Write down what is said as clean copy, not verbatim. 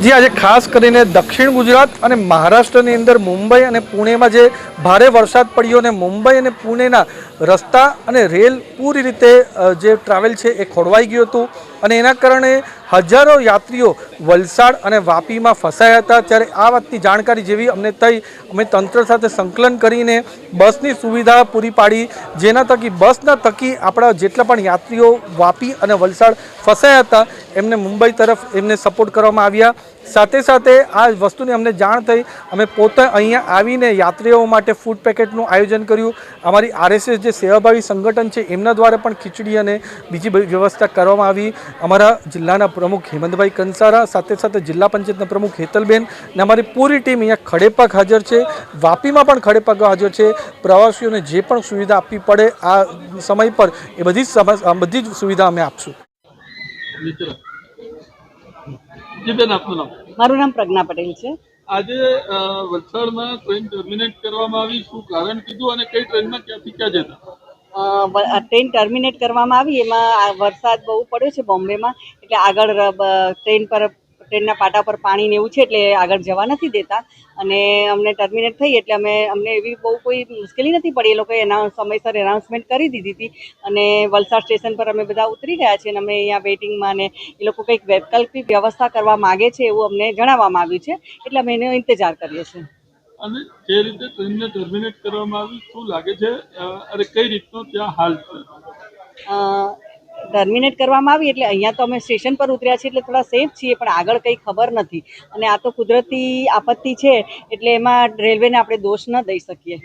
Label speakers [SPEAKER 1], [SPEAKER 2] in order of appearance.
[SPEAKER 1] जी आज खास કરીને દક્ષિણ ગુજરાત અને મહારાષ્ટ્રની અંદર મુંબઈ અને પુણેમાં જે ભારે વરસાદ પડ્યો અને મુંબઈ અને પુણેના રસ્તા અને રેલ પૂરી રીતે જે ટ્રાવેલ છે એ ખોરવાઈ ગયું હતું અને એના કારણે હજારો યાત્રીઓ વલસાડ અને વાપીમાં ફસાયા હતા। ત્યારે આ વાતની જાણકારી જેવી અમને થઈ અમે તંત્ર સાથે સંકલન કરીને બસની સુવિધા પૂરી પાડી, જેના થકી બસના થકી આપણા જેટલા પણ યાત્રીઓ વાપી અને વલસાડ ફસાયા હતા એમને મુંબઈ તરફ એમને સપોર્ટ કરવામાં આવ્યા। સાથે સાથે આ વસ્તુની અમને જાણ થઈ, અમે પોતે અહીંયા આવીને યાત્રીઓ માટે ફૂડ પેકેટનું આયોજન કર્યું। અમારી આરએસએસ જે સેવાભાવી સંગઠન છે એમના દ્વારા પણ ખીચડી અને બીજી વ્યવસ્થા કરવામાં આવી। અમારા જિલ્લાના પ્રમુખ હેમંતભાઈ કંસારા, સાથે સાથે જિલ્લા પંચાયતના પ્રમુખ હેતલબેન અને અમારી પૂરી ટીમ અહીંયા ખડેપગ હાજર છે, વાપીમાં પણ ખડેપગ હાજર છે। પ્રવાસીઓને જે પણ સુવિધા આપવી પડે આ સમય પર એ બધી જ સુવિધા અમે આપશું।
[SPEAKER 2] મારું નામ પ્રજ્ઞા પટેલ છે।
[SPEAKER 3] આજે વલસાડમાં ટ્રેન ટર્મિનેટ કરવામાં આવી, શું કારણ કીધું અને કઈ ટ્રેનમાં ક્યાંથી ક્યાં જતા?
[SPEAKER 2] ટ્રેન ટર્મિનેટ કરવામાં આવી એમાં વરસાદ બહુ પડ્યો છે બોમ્બેમાં, એટલે આગળ ટ્રેનના પાટા પર પાણી ને એવું છે એટલે આગળ જવા નથી દેતા અને અમને ટર્મિનેટ થઈ એટલે અમને એવી બહુ કોઈ મુશ્કેલી નથી પડી। એ લોકોએ સમયસર એનાઉન્સમેન્ટ કરી દીધી હતી અને વલસાડ સ્ટેશન પર અમે બધા ઉતરી ગયા છે અને અમે અહીંયા વેઇટિંગમાં ને એ લોકો કંઈક વૈકલ્પિક વ્યવસ્થા કરવા માગે છે એવું અમને જણાવવામાં આવ્યું છે, એટલે અમે એનો ઇંતજાર કરીએ છીએ।
[SPEAKER 3] અને જે રીતે ટ્રેનને ટર્મિનેટ કરવામાં આવી, શું લાગે છે અને કઈ રીતનો ત્યાં હાલ છે?
[SPEAKER 2] ટર્મિનેટ કરવામાં આવી એટલે અહીંયા તો અમે સ્ટેશન પર ઉતર્યા છીએ એટલે થોડા સેફ છીએ, પણ આગળ કંઈ ખબર નથી અને આ તો કુદરતી આપત્તિ છે એટલે એમાં રેલવેને આપણે દોષ ન દઈ શકીએ।